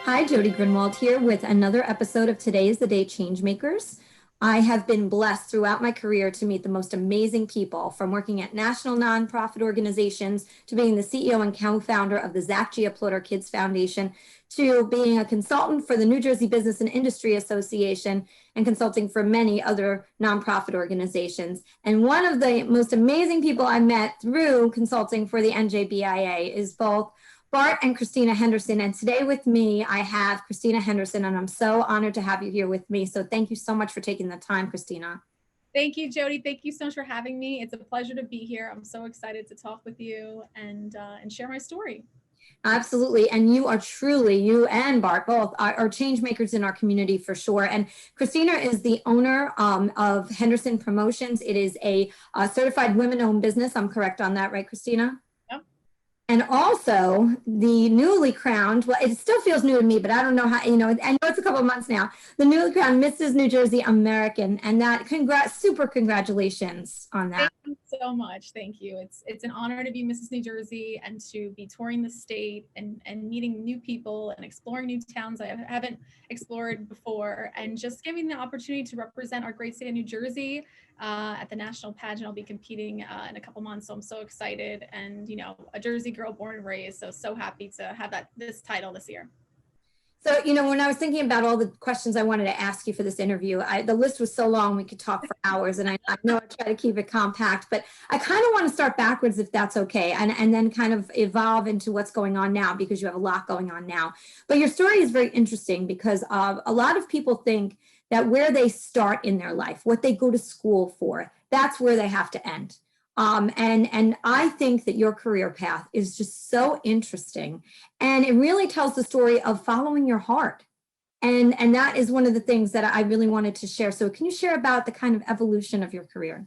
Hi, Jody Grinwald here with another episode of Today is the Day Changemakers. I have been blessed throughout my career to meet the most amazing people, from working at national nonprofit organizations to being the CEO and co-founder of the Zach G. Applaud Kids Foundation, to being a consultant for the New Jersey Business and Industry Association and consulting for many other nonprofit organizations. And one of the most amazing people I met through consulting for the NJBIA is both Bart and Kristina Henderson. And today with me, I have Kristina Henderson, and I'm so honored to have you here with me. So thank you so much for taking the time, Kristina. Thank you, Jody. Thank you so much for having me. It's a pleasure to be here. I'm so excited to talk with you and share my story. Absolutely. And you are truly, you and Bart both are change makers in our community for sure. And Kristina is the owner of Henderson Promotions. It is a certified women-owned business. I'm correct on that, right, Kristina? And also the newly crowned, well, it still feels new to me, but I don't know how, I know it's a couple of months now, the newly crowned Mrs. New Jersey American. And that super congratulations on that. Thank you so much. Thank you. It's an honor to be Mrs. New Jersey and to be touring the state and meeting new people and exploring new towns I haven't explored before, and just giving the opportunity to represent our great state of New Jersey at the national pageant. I'll be competing in a couple months, so I'm so excited, and a Jersey girl born and raised, so happy to have this title this year. So, when I was thinking about all the questions I wanted to ask you for this interview, the list was so long we could talk for hours, and I know I try to keep it compact, but I kind of want to start backwards if that's okay, and then kind of evolve into what's going on now, because you have a lot going on now. But your story is very interesting because a lot of people think that where they start in their life, what they go to school for, that's where they have to end. And I think that your career path is just so interesting, and it really tells the story of following your heart. And that is one of the things that I really wanted to share. So can you share about the kind of evolution of your career?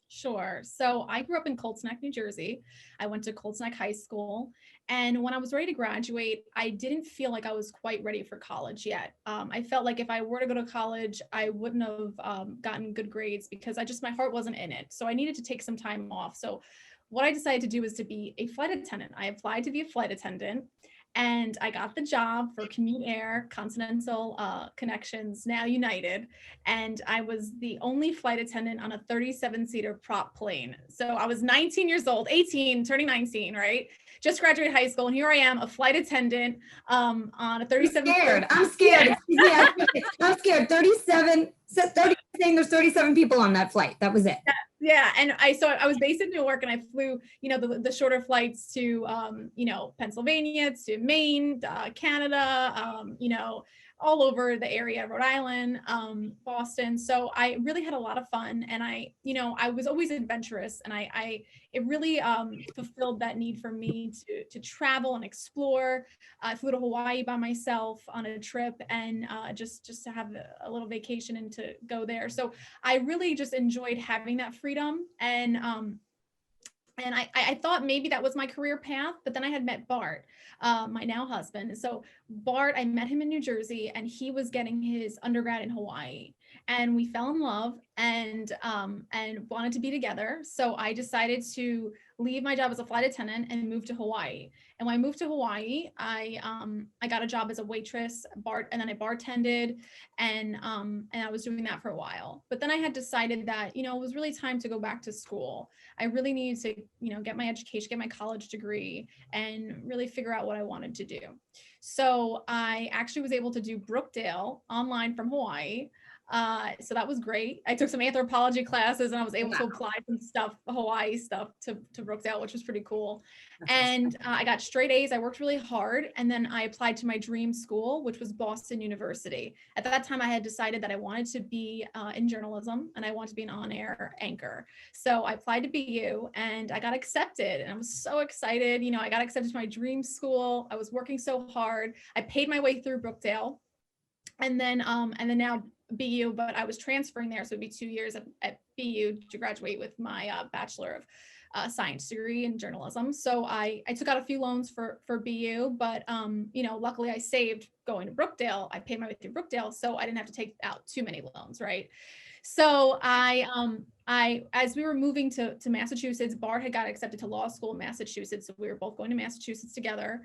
Sure. So I grew up in Colts Neck, New Jersey. I went to Colts Neck High School. And when I was ready to graduate, I didn't feel like I was quite ready for college yet. I felt like if I were to go to college, I wouldn't have gotten good grades because my heart wasn't in it. So I needed to take some time off. So what I decided to do was to be a flight attendant. I applied to be a flight attendant. And I got the job for Commute Air, Continental Connections, now United. And I was the only flight attendant on a 37-seater prop plane. So I was 19 years old, 18, turning 19, right? Just graduated high school. And here I am, a flight attendant on a 37-seater. I'm scared. Yeah. I'm scared. 37, saying there's 37 people on that flight. That was it. Yeah. And I was based in Newark, and I flew, the shorter flights to, Pennsylvania, to Maine, Canada, all over the area, Rhode Island, Boston. So I really had a lot of fun, and I was always adventurous, and it really fulfilled that need for me to travel and explore. I flew to Hawaii by myself on a trip, and just to have a little vacation and to go there. So I really just enjoyed having that freedom, and I thought maybe that was my career path, but then I had met Bart, my now husband. So Bart, I met him in New Jersey, and he was getting his undergrad in Hawaii, and we fell in love and wanted to be together. So I decided to leave my job as a flight attendant and move to Hawaii. And when I moved to Hawaii, I got a job as a waitress, and then I bartended, and I was doing that for a while. But then I had decided that, it was really time to go back to school. I really needed to, get my education, get my college degree, and really figure out what I wanted to do. So I actually was able to do Brookdale online from Hawaii. So that was great. I took some anthropology classes, and I was able to apply some stuff, Hawaii stuff, to Brookdale, which was pretty cool. And I got straight A's. I worked really hard. And then I applied to my dream school, which was Boston University. At that time, I had decided that I wanted to be in journalism, and I wanted to be an on-air anchor. So I applied to BU, and I got accepted, and I was so excited. I got accepted to my dream school. I was working so hard. I paid my way through Brookdale, and then now BU, but I was transferring there, so it'd be 2 years at BU to graduate with my Bachelor of Science degree in journalism. So I took out a few loans for BU, but luckily I saved going to Brookdale. I paid my way through Brookdale, so I didn't have to take out too many loans, right? So I as we were moving to Massachusetts, Bart had got accepted to law school in Massachusetts. So we were both going to Massachusetts together.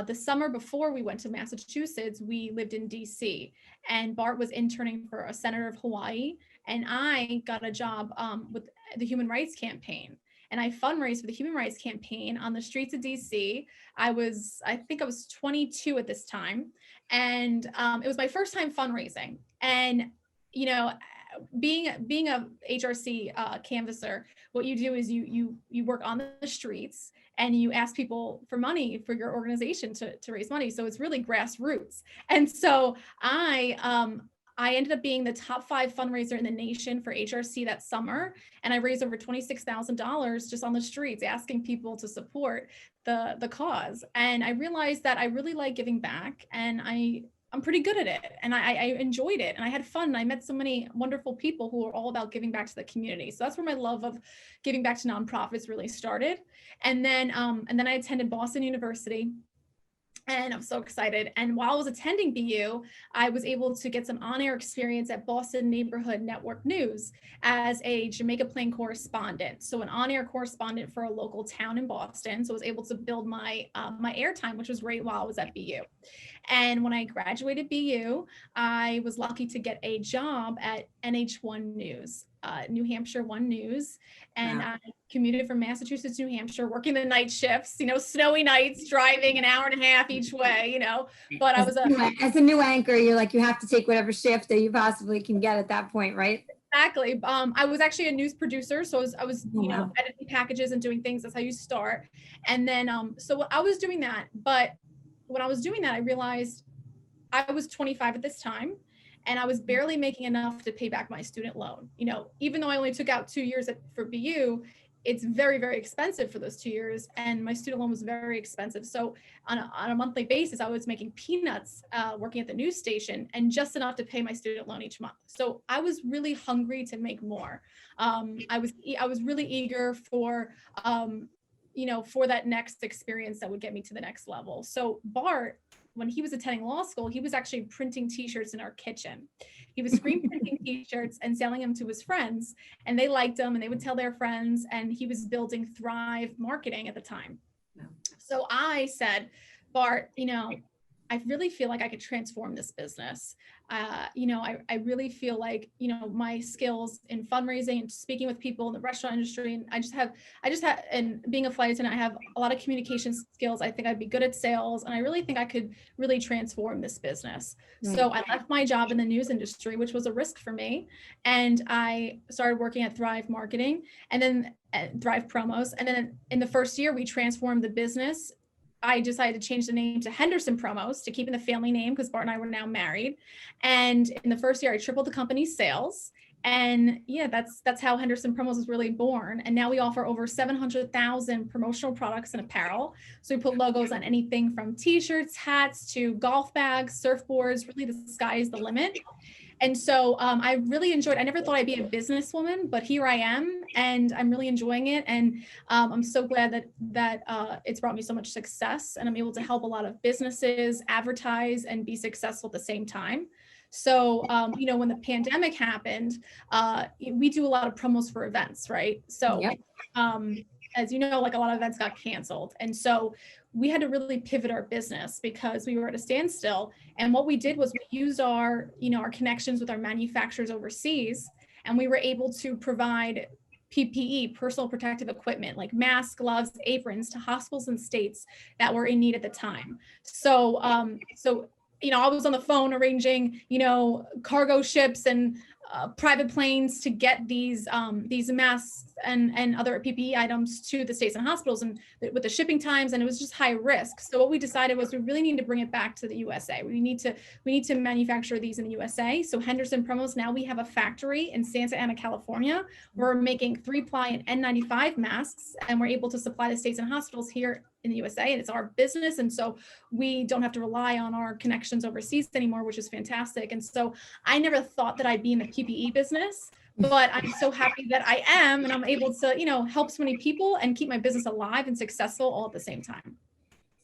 The summer before we went to Massachusetts, we lived in DC, and Bart was interning for a senator of Hawaii. And I got a job with the Human Rights Campaign. And I fundraised for the Human Rights Campaign on the streets of DC. I think I was 22 at this time. And it was my first time fundraising. And, you know, being a HRC canvasser, what you do is you work on the streets and you ask people for money for your organization to raise money. So it's really grassroots. And so I ended up being the top 5 fundraiser in the nation for HRC that summer. And I raised over $26,000 just on the streets, asking people to support the cause. And I realized that I really like giving back, and I'm pretty good at it, and I enjoyed it, and I had fun, and I met so many wonderful people who are all about giving back to the community. So that's where my love of giving back to nonprofits really started. And then I attended Boston University, and I'm so excited. And while I was attending BU, I was able to get some on-air experience at Boston Neighborhood Network News as a Jamaica Plain correspondent. So an on-air correspondent for a local town in Boston. So I was able to build my airtime, which was great while I was at BU. And when I graduated BU, I was lucky to get a job at NH1 News, New Hampshire One News. And wow. I commuted from Massachusetts to New Hampshire, working the night shifts, snowy nights, driving an hour and a half each way, but I was as a new anchor, you're like, you have to take whatever shift that you possibly can get at that point, right? Exactly. I was actually a news producer. So I was editing packages and doing things. That's how you start. And then, so I was doing that, but when I was doing that, I realized I was 25 at this time, and I was barely making enough to pay back my student loan. Even though I only took out 2 years for BU, it's very, very expensive for those 2 years, and my student loan was very expensive. So on a monthly basis, I was making peanuts working at the news station, and just enough to pay my student loan each month. So I was really hungry to make more. I was really eager for for that next experience that would get me to the next level. So Bart, when he was attending law school, he was actually printing t-shirts in our kitchen. He was screen printing t-shirts and selling them to his friends, and they liked them, and they would tell their friends, and he was building Thrive Marketing at the time. So I said, Bart, I really feel like I could transform this business. I really feel like, my skills in fundraising and speaking with people in the restaurant industry, and I just have, and being a flight attendant, I have a lot of communication skills. I think I'd be good at sales, and I really think I could really transform this business. Right. So I left my job in the news industry, which was a risk for me. And I started working at Thrive Marketing, and then Thrive Promos. And then in the first year, we transformed the business. I decided to change the name to Henderson Promos to keep in the family name, because Bart and I were now married. And in the first year, I tripled the company's sales. And yeah, that's how Henderson Promos was really born. And now we offer over 700,000 promotional products and apparel. So we put logos on anything from t-shirts, hats, to golf bags, surfboards. Really, the sky is the limit. And so I really enjoyed, I never thought I'd be a businesswoman, but here I am, and I'm really enjoying it. And I'm so glad that it's brought me so much success, and I'm able to help a lot of businesses advertise and be successful at the same time. So, when the pandemic happened, we do a lot of promos for events, right? So, yep. As you know, like a lot of events got canceled. And so we had to really pivot our business because we were at a standstill. And what we did was we used our connections with our manufacturers overseas, and we were able to provide PPE, personal protective equipment, like masks, gloves, aprons, to hospitals and states that were in need at the time. So, I was on the phone arranging, cargo ships and private planes to get these masks and other PPE items to the states and hospitals, and with the shipping times, and it was just high risk. So what we decided was we really need to bring it back to the USA. We need to manufacture these in the USA. So Henderson Promos, now we have a factory in Santa Ana, California. We're making 3-ply and N95 masks, and we're able to supply the states and hospitals here in the USA, and it's our business. And so we don't have to rely on our connections overseas anymore, which is fantastic. And so I never thought that I'd be in the PPE business, but I'm so happy that I am, and I'm able to, help so many people and keep my business alive and successful all at the same time.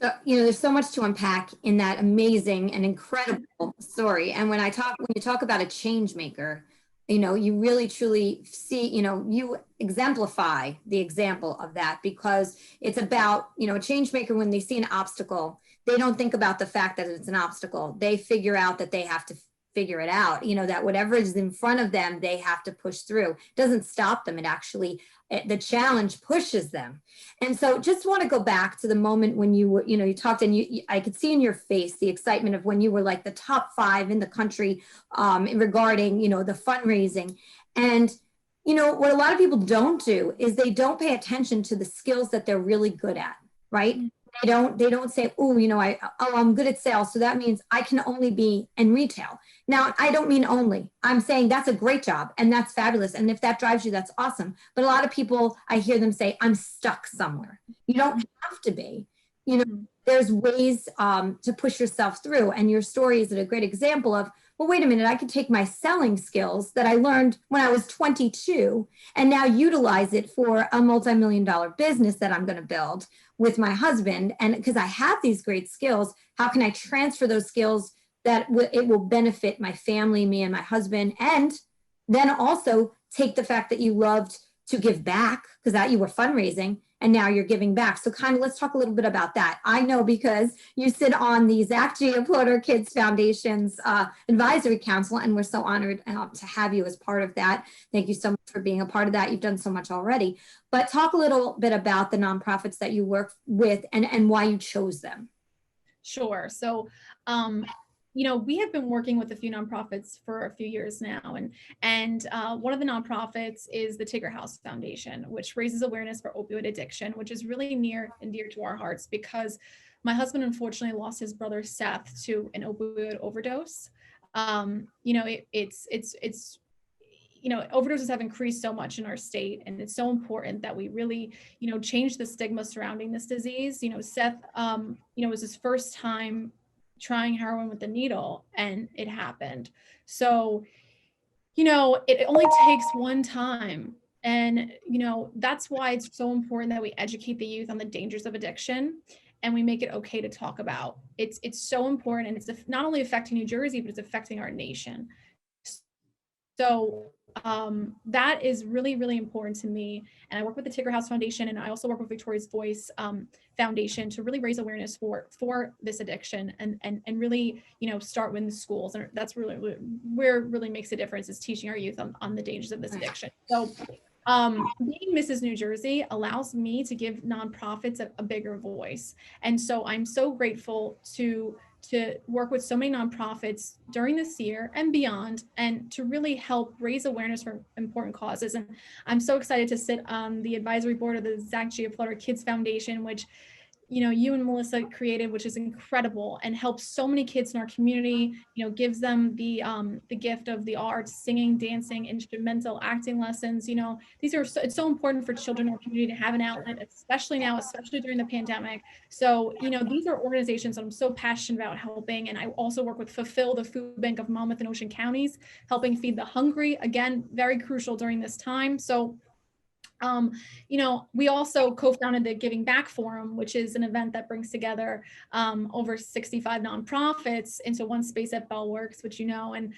So, there's so much to unpack in that amazing and incredible story. And when you talk about a change maker, you really truly see, you exemplify the example of that, because it's about, a change maker, when they see an obstacle, they don't think about the fact that it's an obstacle. They figure out that they have to figure it out, that whatever is in front of them, they have to push through. It doesn't stop them. It actually, the challenge pushes them. And so just want to go back to the moment when you were, you talked, and I could see in your face the excitement of when you were like the top 5 in the country regarding, the fundraising. And, what a lot of people don't do is they don't pay attention to the skills that they're really good at, right? They don't say, oh, I'm good at sales, so that means I can only be in retail. Now, I don't mean only. I'm saying that's a great job and that's fabulous. And if that drives you, that's awesome. But a lot of people, I hear them say, I'm stuck somewhere. You don't have to be. There's ways to push yourself through. And your story is a great example of, well, wait a minute, I could take my selling skills that I learned when I was 22 and now utilize it for a multi-million-dollar business that I'm going to build with my husband. And because I have these great skills, how can I transfer those skills that it will benefit my family, me and my husband, and then also take the fact that you loved to give back, because that you were fundraising and now you're giving back. So kind of let's talk a little bit about that. I know because you sit on the Zach G. Aploder Kids Foundation's advisory council, and we're so honored to have you as part of that. Thank you so much for being a part of that. You've done so much already. But talk a little bit about the nonprofits that you work with and why you chose them. Sure. So, we have been working with a few nonprofits for a few years now, and one of the nonprofits is the Tigger House Foundation, which raises awareness for opioid addiction, which is really near and dear to our hearts because my husband unfortunately lost his brother Seth to an opioid overdose. Overdoses have increased so much in our state, and it's so important that we really, change the stigma surrounding this disease. Seth, it was his first time trying heroin with the needle, and it happened. So, it only takes one time. And, that's why it's so important that we educate the youth on the dangers of addiction and we make it okay to talk about. It's so important, and it's not only affecting New Jersey, but it's affecting our nation. So that is really, really important to me. And I work with the Tigger House Foundation, and I also work with Victoria's Voice Foundation to really raise awareness for this addiction and really, start with the schools. And that's really where it really makes a difference, is teaching our youth on the dangers of this addiction. So being Mrs. New Jersey allows me to give nonprofits a bigger voice. And so I'm so grateful to work with so many nonprofits during this year and beyond, and to really help raise awareness for important causes. And I'm so excited to sit on the advisory board of the Zach G. Aploder Kids Foundation, which you and Melissa created, which is incredible and helps so many kids in our community, gives them the gift of the arts, singing, dancing, instrumental, acting lessons. It's so important for children in our community to have an outlet, especially now, especially during the pandemic. So, these are organizations that I'm so passionate about helping. And I also work with Fulfill, the food bank of Monmouth and Ocean counties, helping feed the hungry, again, very crucial during this time. So, we also co-founded the Giving Back Forum, which is an event that brings together over 65 nonprofits into one space at Bellworks, which and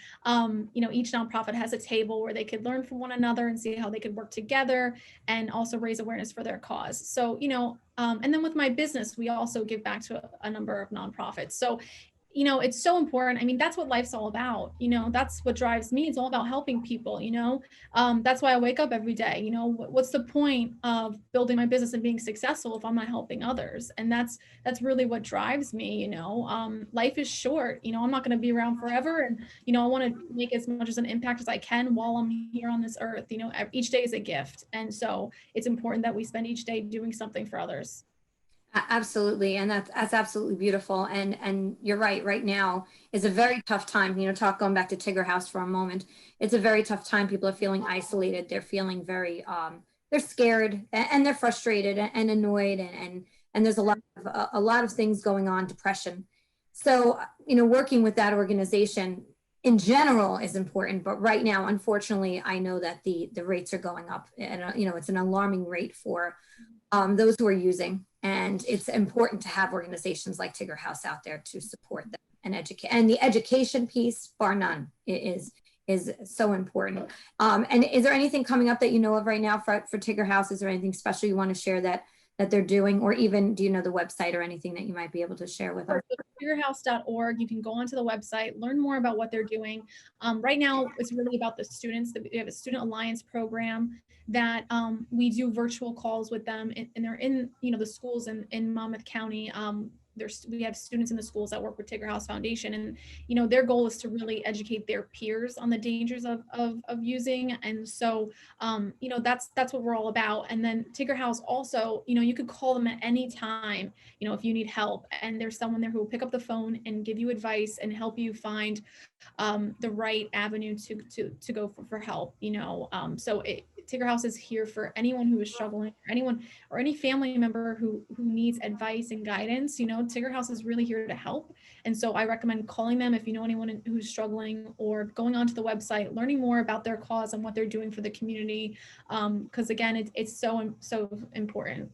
each nonprofit has a table where they could learn from one another and see how they could work together and also raise awareness for their cause. So, and then with my business, we also give back to a number of nonprofits. So it's so important. I mean, that's what life's all about. That's what drives me. It's all about helping people, that's why I wake up every day. What's the point of building my business and being successful if I'm not helping others? And that's really what drives me. Life is short. I'm not going to be around forever. And, I want to make as much as an impact as I can while I'm here on this earth. Each day is a gift. And so it's important that we spend each day doing something for others. Absolutely. And that's absolutely beautiful. And you're right. Right now is a very tough time, going back to Tigger House for a moment. It's a very tough time. People are feeling isolated. They're feeling very, they're scared and they're frustrated and annoyed. And there's a lot of things going on, depression. So, working with that organization in general is important. But right now, unfortunately, I know that the rates are going up, and, it's an alarming rate for those who are using. And it's important to have organizations like Tigger House out there to support them and educate. And the education piece, bar none, is is so important. And is there anything coming up that you know of right now for Tigger House? Is there anything special you want to share that they're doing, or even do you know the website or anything that you might be able to share with us? Tiggerhouse.org. You can go onto the website, learn more about what they're doing. Right now, it's really about the students. We have a student alliance program that we do virtual calls with them, and they're in the schools in Monmouth County. We have students in the schools that work with Tigger House Foundation, and their goal is to really educate their peers on the dangers of using. And so that's what we're all about. And then Tigger House also, you could call them at any time, if you need help, and there's someone there who will pick up the phone and give you advice and help you find the right avenue to go for help. So Tigger House is here for anyone who is struggling, or anyone or any family member who needs advice and guidance. Tigger House is really here to help. And so I recommend calling them if you know anyone who's struggling, or going onto the website, learning more about their cause and what they're doing for the community. Because again, it's so important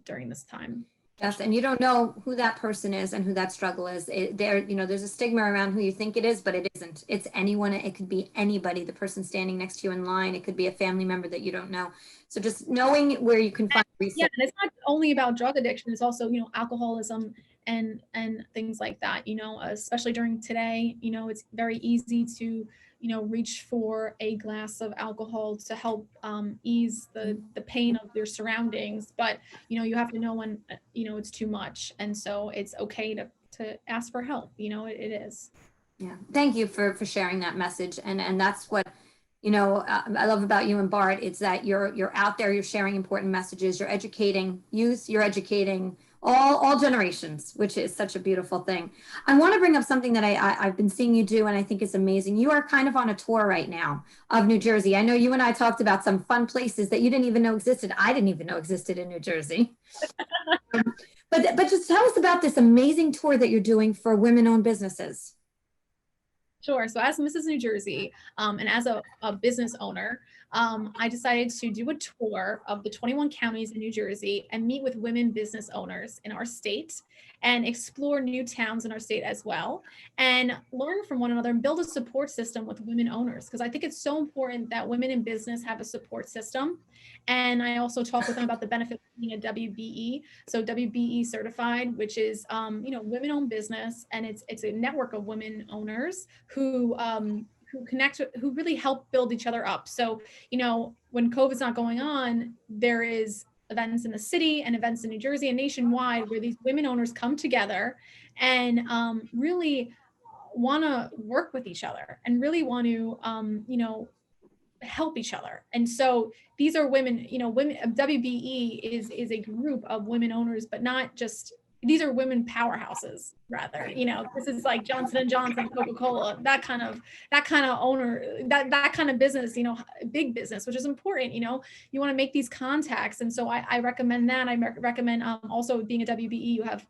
during this time. Yes, and you don't know who that person is and who that struggle is. There's a stigma around who you think it is, but it isn't. It's anyone. It could be anybody. The person standing next to you in line. It could be a family member that you don't know. So just knowing where you can find resources. Yeah, and it's not only about drug addiction. It's also alcoholism and things like that. Especially during today. It's very easy to reach for a glass of alcohol to help ease the pain of your surroundings. But, you have to know when, it's too much. And so it's okay to ask for help. It is. Yeah. Thank you for sharing that message. And that's what, I love about you and Bart. It's that you're out there, you're sharing important messages, you're educating youth, you're educating all generations, which is such a beautiful thing. I want to bring up something that I've been seeing you do, and I think is amazing. You are kind of on a tour right now of New Jersey. I know you and I talked about some fun places that you didn't even know existed. I didn't even know existed in New Jersey. But just tell us about this amazing tour that you're doing for women-owned businesses. Sure. So as Mrs. New Jersey, and as a business owner, I decided to do a tour of the 21 counties in New Jersey and meet with women business owners in our state, and explore new towns in our state as well, and learn from one another and build a support system with women owners. Because I think it's so important that women in business have a support system. And I also talk with them about the benefits of being a WBE. So WBE certified, which is, women-owned business. And it's a network of women owners who connect, who really help build each other up. So, when COVID's not going on, there is events in the city and events in New Jersey and nationwide where these women owners come together and really want to work with each other and really want to, help each other. And so these are women, WBE is a group of women owners, but not just, these are women powerhouses rather. This is like Johnson & Johnson, Coca-Cola, that kind of owner, that kind of business, big business, which is important. You want to make these contacts. And so I recommend that. I recommend also being a WBE, you have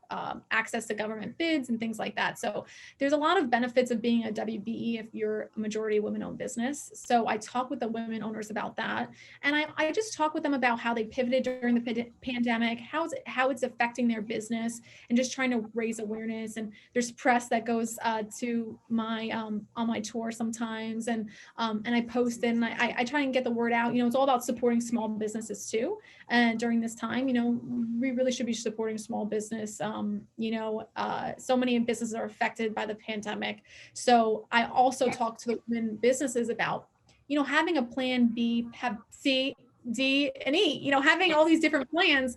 access to government bids and things like that. So there's a lot of benefits of being a WBE if you're a majority women-owned business. So I talk with the women owners about that. And I just talk with them about how they pivoted during the pandemic, how it's affecting their business, and just trying to raise awareness. And there's press that goes to my on my tour sometimes, and I post it, and I try and get the word out. It's all about supporting small businesses too. And during this time, we really should be supporting small business. So many businesses are affected by the pandemic. So I also talk to the women businesses about, having a plan B, have C, D, and E. Having all these different plans,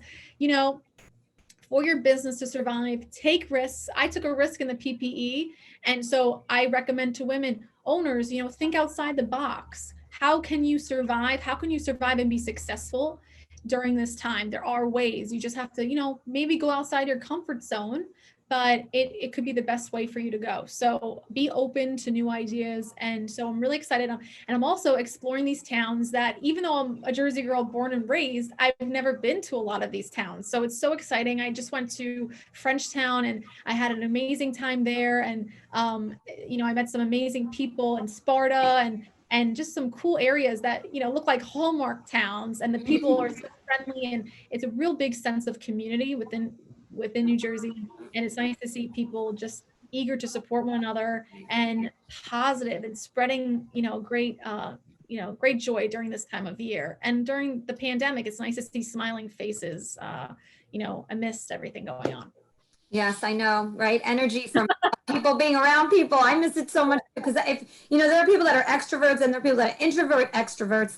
for your business to survive. Take risks. I took a risk in the PPE. And so I recommend to women owners, think outside the box. How can you survive? How can you survive and be successful during this time? There are ways. You just have to, maybe go outside your comfort zone, but it could be the best way for you to go. So be open to new ideas. And so I'm really excited. And I'm also exploring these towns that, even though I'm a Jersey girl born and raised, I've never been to a lot of these towns. So it's so exciting. I just went to Frenchtown and I had an amazing time there. And, I met some amazing people in Sparta and just some cool areas that, look like Hallmark towns, and the people are so friendly, and it's a real big sense of community within New Jersey. And it's nice to see people just eager to support one another and positive and spreading, great joy during this time of year. And during the pandemic, it's nice to see smiling faces, amidst everything going on. Yes, I know, right? Energy from people being around people. I miss it so much because there are people that are extroverts and there are people that are introvert extroverts,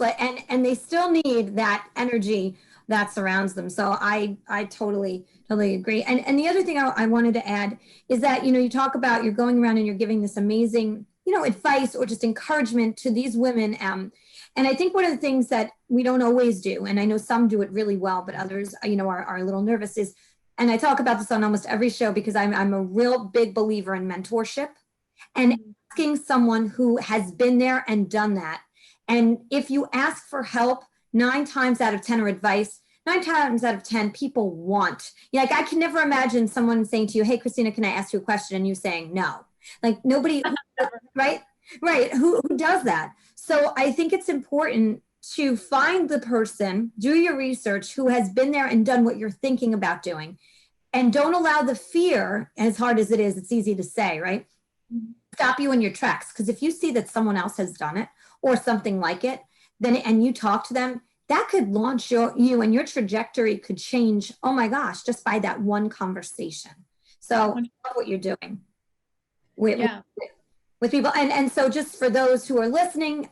and they still need that energy that surrounds them. So I totally agree. And the other thing I wanted to add is that, you talk about you're going around and you're giving this amazing, advice or just encouragement to these women. And I think one of the things that we don't always do, and I know some do it really well, but others, are a little nervous is, and I talk about this on almost every show because I'm a real big believer in mentorship and asking someone who has been there and done that. And if you ask for help, 9 times out of 10 or advice, 9 times out of 10 people want. Like I can never imagine someone saying to you, "Hey, Kristina, can I ask you a question?" And you saying no. Like nobody, right? Right. Who does that? So I think it's important to find the person, do your research, who has been there and done what you're thinking about doing. And don't allow the fear, as hard as it is, it's easy to say, right? Stop you in your tracks. Because if you see that someone else has done it or something like it, then and you talk to them, that could launch you and your trajectory could change, oh my gosh, just by that one conversation. So I love what you're doing with people. And so just for those who are listening,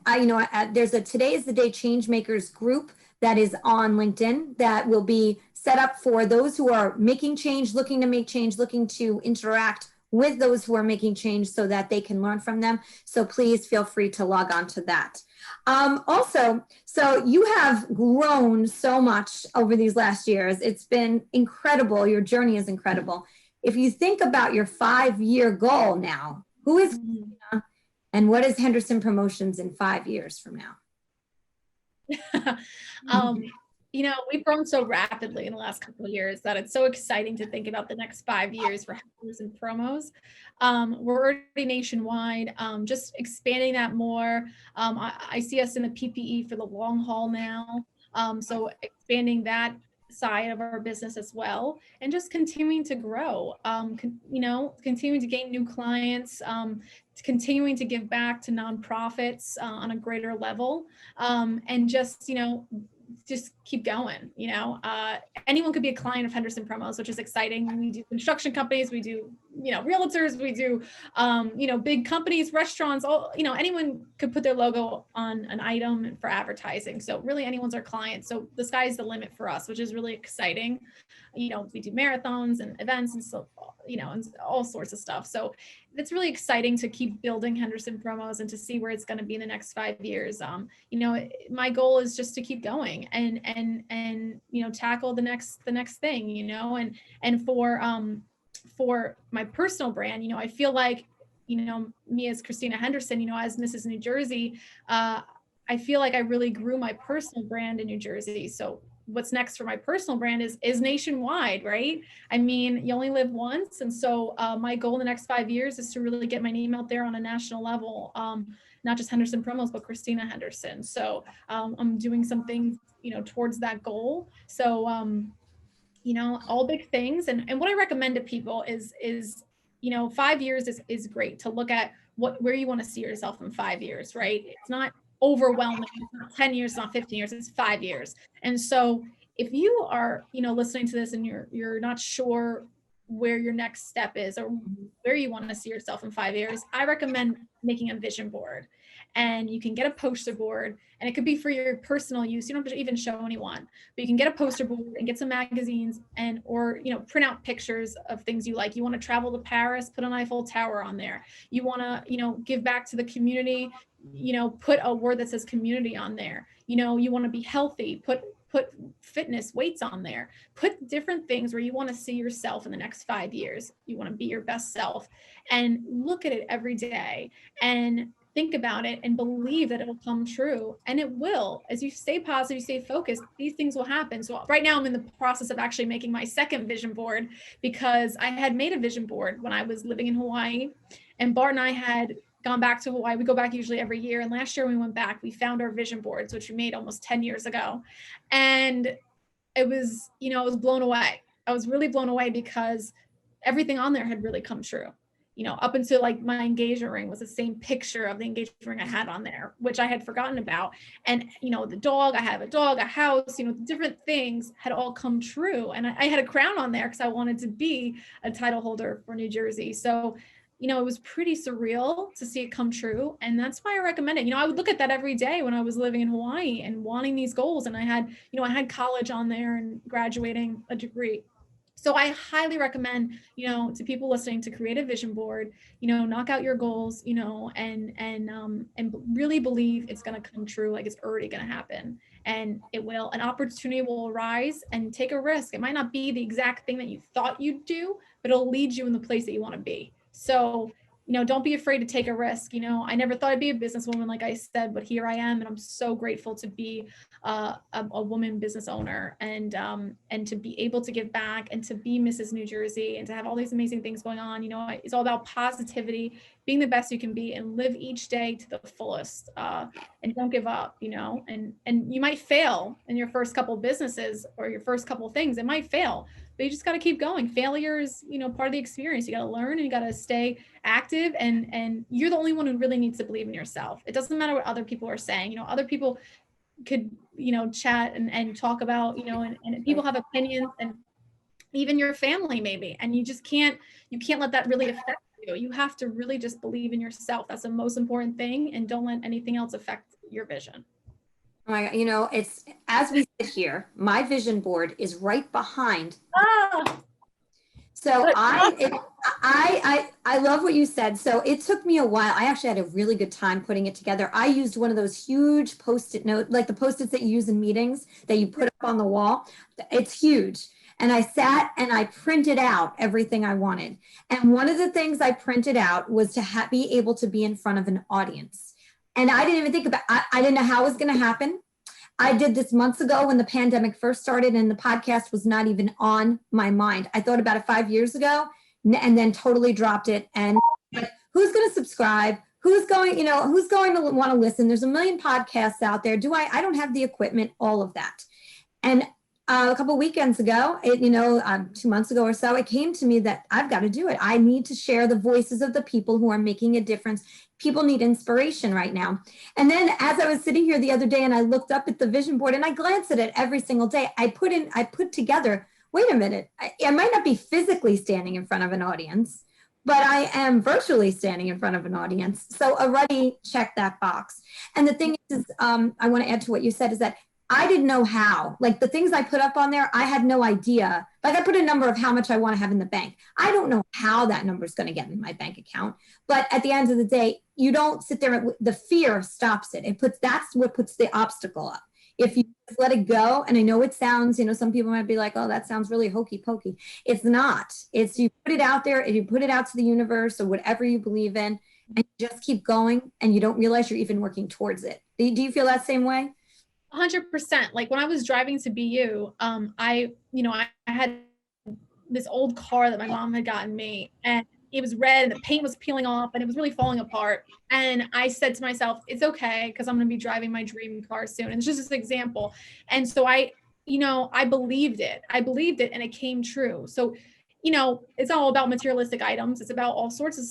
there's a Today is the Day Changemakers group that is on LinkedIn that will be set up for those who are making change, looking to make change, looking to interact with those who are making change so that they can learn from them. So please feel free to log on to that. Also, so you have grown so much over these last years. It's been incredible. Your journey is incredible. If you think about your 5-year goal now, who is Kristina and what is Henderson Promotions in 5 years from now? We've grown so rapidly in the last couple of years that it's so exciting to think about the next 5 years for Henderson Promos. We're already nationwide, just expanding that more. I see us in the PPE for the long haul now. So expanding that side of our business as well, and just continuing to grow, continuing to gain new clients, continuing to give back to nonprofits on a greater level, and just keep going. Anyone could be a client of Henderson Promos, which is exciting. We do construction companies, we do, realtors, we do, big companies, restaurants, anyone could put their logo on an item for advertising. So really anyone's our client. So the sky's the limit for us, which is really exciting. We do marathons and events and so, and all sorts of stuff. So it's really exciting to keep building Henderson Promos and to see where it's going to be in the next 5 years. My goal is just to keep going and tackle the next thing, and for my personal brand, I feel like, me as Kristina Henderson, as Mrs. New Jersey, I feel like I really grew my personal brand in New Jersey. So what's next for my personal brand is nationwide, right? I mean, you only live once. And so my goal in the next 5 years is to really get my name out there on a national level, not just Henderson Promos, but Kristina Henderson. So I'm doing something, towards that goal. So, all big things. And what I recommend to people is 5 years is great to look at where you want to see yourself in 5 years, right? It's not overwhelming. It's not 10 years, it's not 15 years, it's 5 years. And so if you are, listening to this and you're not sure where your next step is or where you want to see yourself in 5 years, I recommend making a vision board. And you can get a poster board, and it could be for your personal use. You don't have to even show anyone, but you can get a poster board and get some magazines or print out pictures of things you like. You want to travel to Paris, put an Eiffel Tower on there. You want to, give back to the community, put a word that says community on there. You want to be healthy, put fitness weights on there, put different things where you want to see yourself in the next 5 years. You want to be your best self, and look at it every day and think about it and believe that it'll come true. And it will. As you stay positive, you stay focused, these things will happen. So right now I'm in the process of actually making my second vision board, because I had made a vision board when I was living in Hawaii, and Bart and I had gone back to Hawaii. We go back usually every year. And last year we went back, we found our vision boards, which we made almost 10 years ago. And it was, I was blown away. I was really blown away because everything on there had really come true. up until like my engagement ring was the same picture of the engagement ring I had on there, which I had forgotten about. And, the dog, I have a dog, a house, different things had all come true. And I had a crown on there because I wanted to be a title holder for New Jersey. So, it was pretty surreal to see it come true. And that's why I recommend it. I would look at that every day when I was living in Hawaii and wanting these goals. And I had college on there and graduating a degree. So I highly recommend, to people listening to create a vision board, knock out your goals, and really believe it's going to come true. Like it's already going to happen, and it will. An opportunity will arise, and take a risk. It might not be the exact thing that you thought you'd do, but it'll lead you in the place that you want to be. So, don't be afraid to take a risk. I never thought I'd be a businesswoman, like I said, but here I am. And I'm so grateful to be a woman business owner and to be able to give back and to be Mrs. New Jersey and to have all these amazing things going on. It's all about positivity, being the best you can be, and live each day to the fullest, and don't give up, and you might fail in your first couple of businesses or your first couple of things. It might fail, but you just got to keep going. Failure is, part of the experience. You got to learn and you got to stay active, and you're the only one who really needs to believe in yourself. It doesn't matter what other people are saying. Other people could, chat and talk about, and people have opinions, and even your family maybe, and you can't let that really affect you. You have to really just believe in yourself. That's the most important thing, and don't let anything else affect your vision. Oh my God, it's, as we sit here, my vision board is right behind. So I love what you said. So it took me a while. I actually had a really good time putting it together. I used one of those huge Post-it note, like the Post-its that you use in meetings that you put up on the wall. It's huge. And I sat and I printed out everything I wanted. And one of the things I printed out was to be able to be in front of an audience. And I didn't even think about, I didn't know how it was going to happen. I did this months ago when the pandemic first started and the podcast was not even on my mind. I thought about it 5 years ago and then totally dropped it. And like, who's going to subscribe? Who's going to want to listen? There's a million podcasts out there. I don't have the equipment, all of that. And a couple of weekends ago, 2 months ago or so, it came to me that I've got to do it. I need to share the voices of the people who are making a difference. People need inspiration right now. And then as I was sitting here the other day and I looked up at the vision board and I glanced at it every single day, I put together, wait a minute, I might not be physically standing in front of an audience, but I am virtually standing in front of an audience. So already check that box. And the thing is, I want to add to what you said is that I didn't know how, like the things I put up on there, I had no idea. Like I put a number of how much I want to have in the bank. I don't know how that number is going to get in my bank account. But at the end of the day, you don't sit there. The fear stops it. That's what puts the obstacle up. If you just let it go, and I know it sounds, some people might be like, oh, that sounds really hokey pokey. It's not. It's you put it out there and you put it out to the universe or whatever you believe in, and you just keep going and you don't realize you're even working towards it. Do you feel that same way? 100%. Like when I was driving to BU, I had this old car that my mom had gotten me, and it was red and the paint was peeling off and it was really falling apart. And I said to myself, it's okay, because I'm going to be driving my dream car soon. And it's just this example. And so I believed it. And it came true. So, it's all about materialistic items. It's about all sorts of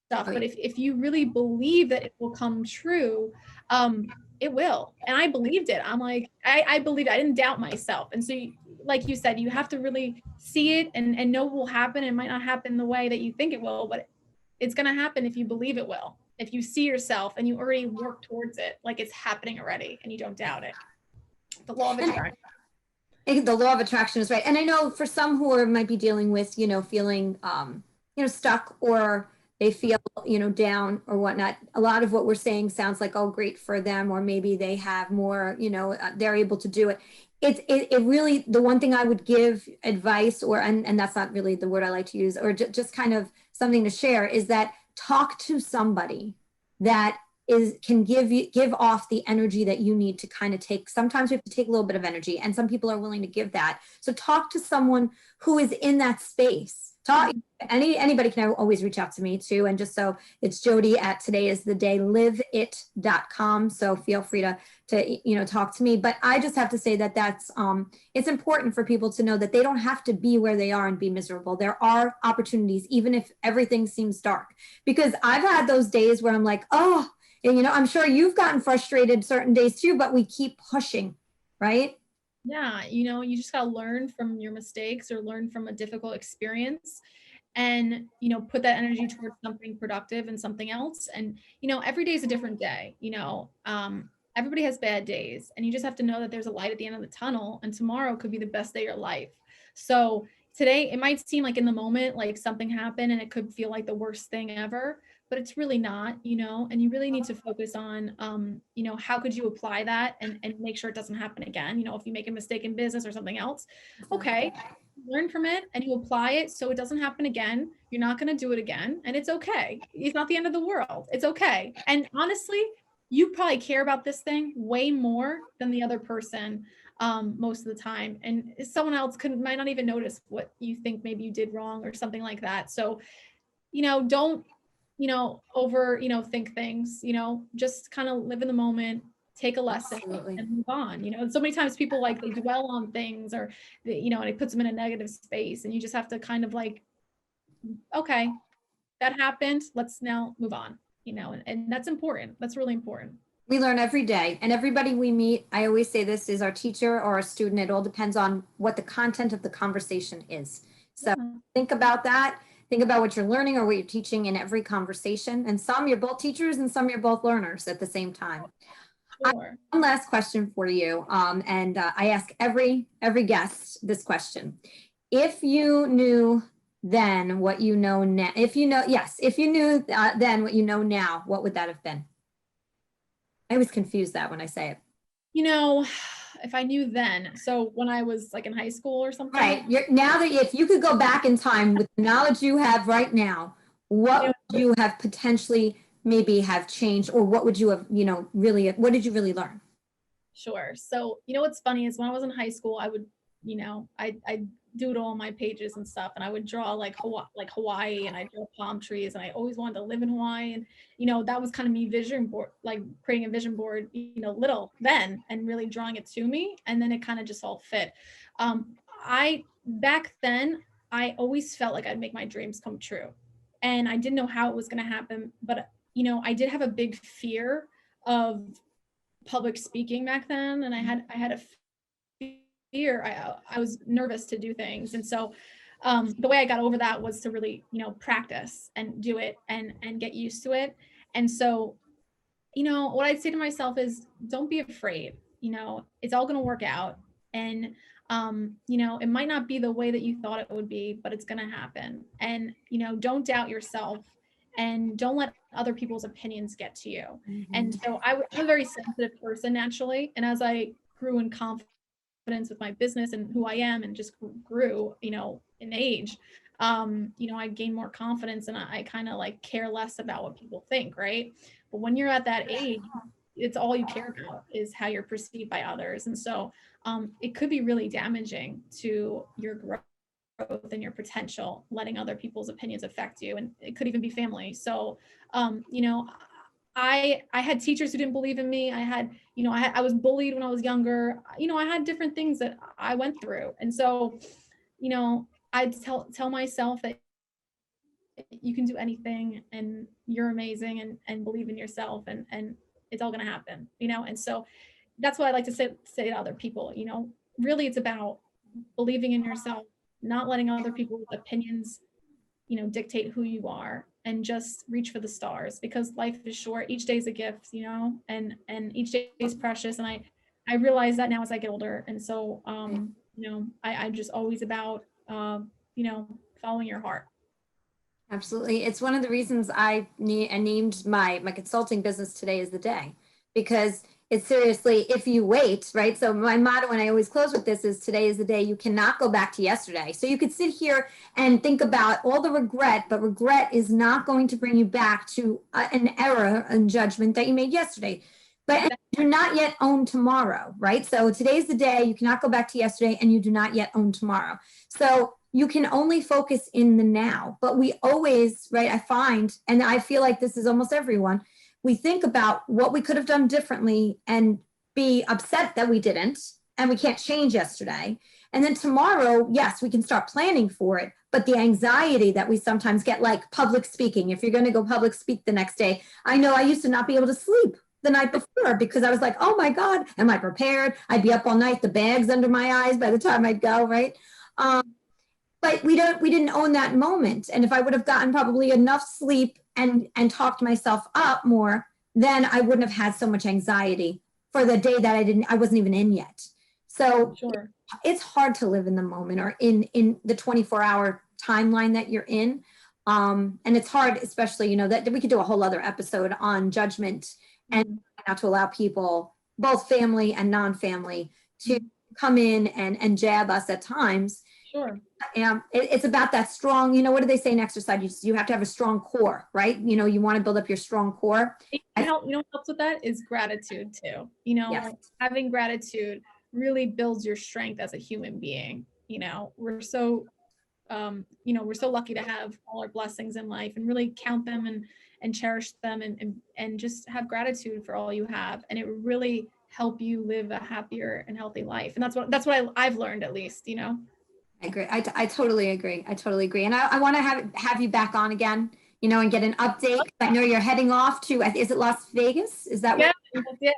stuff. But if you really believe that it will come true, it will. And I believed it. I'm like, I believed it. I didn't doubt myself. And so, like you said, you have to really see it and know what will happen. It might not happen the way that you think it will, but it's going to happen if you believe it will. If you see yourself and you already work towards it, like it's happening already and you don't doubt it. The law of attraction. The law of attraction is right. And I know for some who might be dealing with, feeling, stuck, or they feel, down or whatnot, a lot of what we're saying sounds like, oh, great for them, or maybe they have more, they're able to do it. It really, the one thing I would give advice, and that's not really the word I like to use, or just kind of something to share, is that talk to somebody that can give off the energy that you need to kind of take. Sometimes we have to take a little bit of energy, and some people are willing to give that. So talk to someone who is in that space, talk, anybody can always reach out to me too. And just so it's Jody at todayisthedayliveit.com. So feel free to talk to me. But I just have to say that it's important for people to know that they don't have to be where they are and be miserable. There are opportunities, even if everything seems dark, because I've had those days where I'm like, oh, and I'm sure you've gotten frustrated certain days too, but we keep pushing, right? Yeah, you just got to learn from your mistakes or learn from a difficult experience and, put that energy towards something productive and something else. And, every day is a different day, everybody has bad days, and you just have to know that there's a light at the end of the tunnel, and tomorrow could be the best day of your life. So today it might seem like in the moment, like something happened and it could feel like the worst thing ever, but it's really not, and you really need to focus on, how could you apply that and make sure it doesn't happen again. If you make a mistake in business or something else, okay, learn from it and you apply it so it doesn't happen again. You're not going to do it again, and it's okay. It's not the end of the world. It's okay. And honestly, you probably care about this thing way more than the other person most of the time. And someone else might not even notice what you think maybe you did wrong or something like that. So, don't over, think things, just kind of live in the moment, take a lesson. Absolutely. And move on. So many times people they dwell on things or, and it puts them in a negative space, and you just have to kind of okay, that happened. Let's now move on, and that's important. That's really important. We learn every day, and everybody we meet, I always say this, is our teacher or our student. It all depends on what the content of the conversation is. So think about that. Think about what you're learning or what you're teaching in every conversation. And some you're both teachers and some you're both learners at the same time. Sure. One last question for you. I ask every guest this question. If you knew then what you know now, if you knew then what you know now, what would that have been? I always confuse that when I say it. If I knew then, so when I was in high school or something. Right. Now that if you could go back in time with the knowledge you have right now, what would you have potentially maybe have changed, or what would you have, what did you really learn? Sure. So, what's funny is when I was in high school, I would, I doodle on my pages and stuff, and I would draw Hawaii, and I draw palm trees, and I always wanted to live in Hawaii. And that was kind of me vision board, creating a vision board, little then, and really drawing it to me, and then it kind of just all fit. Back then I always felt like I'd make my dreams come true, and I didn't know how it was going to happen, but I did have a big fear of public speaking back then, and I had a fear. I was nervous to do things. And so the way I got over that was to really, practice and do it and get used to it. And so, what I'd say to myself is don't be afraid, it's all going to work out. And, it might not be the way that you thought it would be, but it's going to happen. And, don't doubt yourself and don't let other people's opinions get to you. Mm-hmm. And so I'm a very sensitive person naturally. And as I grew in confidence with my business and who I am, and just grew, in age, I gained more confidence, and I kind of care less about what people think. Right. But when you're at that age, it's all you care about is how you're perceived by others. And so it could be really damaging to your growth and your potential, letting other people's opinions affect you. And it could even be family. So, I had teachers who didn't believe in me. I was bullied when I was younger. I had different things that I went through. And so, I'd tell myself that you can do anything, and you're amazing, and believe in yourself, and it's all going to happen, And so that's what I like to say to other people, really it's about believing in yourself, not letting other people's opinions, dictate who you are, and just reach for the stars, because life is short. Each day is a gift, and each day is precious. And I realize that now as I get older. And so, I'm just always about, following your heart. Absolutely. It's one of the reasons I named my consulting business Today is the Day, because it's seriously, if you wait, right? So my motto, and I always close with this, is today is the day. You cannot go back to yesterday. So you could sit here and think about all the regret, but regret is not going to bring you back to an error and judgment that you made yesterday. But you do not yet own tomorrow, right? So today's the day. You cannot go back to yesterday, and you do not yet own tomorrow. So you can only focus in the now. But we always, right, I find, and I feel like this is almost everyone, we think about what we could have done differently and be upset that we didn't, and we can't change yesterday. And then tomorrow, yes, we can start planning for it. But the anxiety that we sometimes get, like public speaking, if you're going to go public speak the next day, I know I used to not be able to sleep the night before because I was like, oh my God, am I prepared? I'd be up all night, the bags under my eyes by the time I'd go, right? But we didn't own that moment. And if I would have gotten probably enough sleep and talked myself up more, then I wouldn't have had so much anxiety for the day that I wasn't even in yet. So Sure. It's hard to live in the moment or in the 24-hour timeline that you're in. And it's hard, especially, that we could do a whole other episode on judgment and not to allow people, both family and non-family, to come in and jab us at times. Sure. And it's about that strong, what do they say in exercise? You have to have a strong core, right? You want to build up your strong core. What helps with that is gratitude too. Yes. Having gratitude really builds your strength as a human being. We're so lucky to have all our blessings in life and really count them and cherish them and just have gratitude for all you have. And it really help you live a happier and healthy life. And that's what I've learned, at least, I agree. I totally agree. And I want to have you back on again, and get an update. I know you're heading off to, is it Las Vegas? Is that Yeah.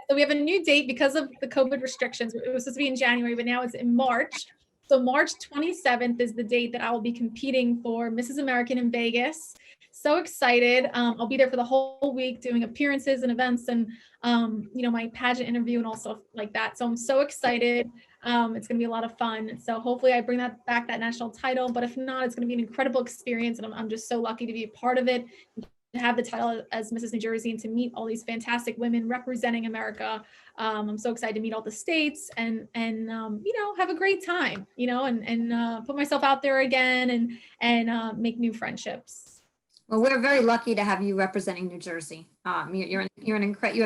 So we have a new date because of the COVID restrictions. It was supposed to be in January, but now it's in March. So March 27th is the date that I will be competing for Mrs. American in Vegas. So excited. I'll be there for the whole week doing appearances and events and, my pageant interview and all stuff like that. So I'm so excited. It's going to be a lot of fun. So hopefully I bring that national title, but if not, it's going to be an incredible experience. And I'm just so lucky to be a part of it, to have the title as Mrs. New Jersey and to meet all these fantastic women representing America. I'm so excited to meet all the states and have a great time, and put myself out there again and make new friendships. Well, we're very lucky to have you representing New Jersey. You have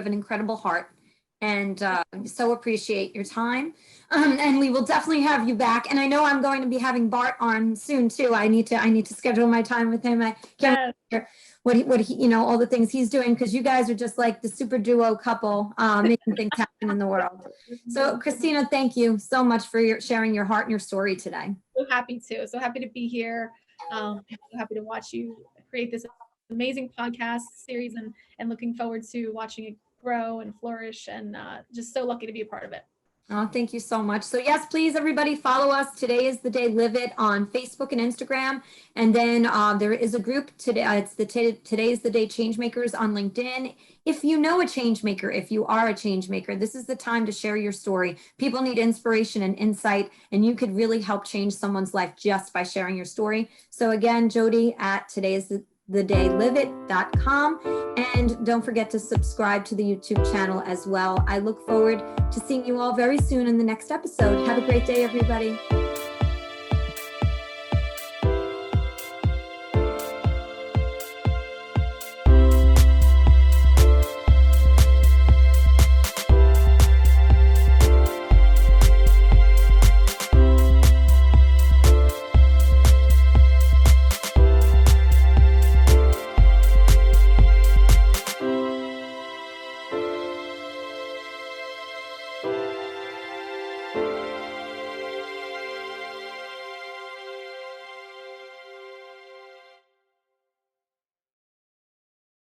an incredible heart, and so appreciate your time. And we will definitely have you back. And I know I'm going to be having Bart on soon too. I need to schedule my time with him. I can't remember what he all the things he's doing, because you guys are just like the super duo couple, making things happen in the world. So Kristina, thank you so much for sharing your heart and your story today. So happy to be here. So happy to watch you create this amazing podcast series and looking forward to watching it grow and flourish, and just so lucky to be a part of it. Oh, thank you so much. So yes, please, everybody, follow us. Today is the Day Live It on Facebook and Instagram. And then there is a group today. It's Today is the Day Changemakers on LinkedIn. If you know a change maker, if you are a change maker, this is the time to share your story. People need inspiration and insight, and you could really help change someone's life just by sharing your story. So again, Jody at todayisthedayliveit.com. And don't forget to subscribe to the YouTube channel as well. I look forward to seeing you all very soon in the next episode. Have a great day, everybody.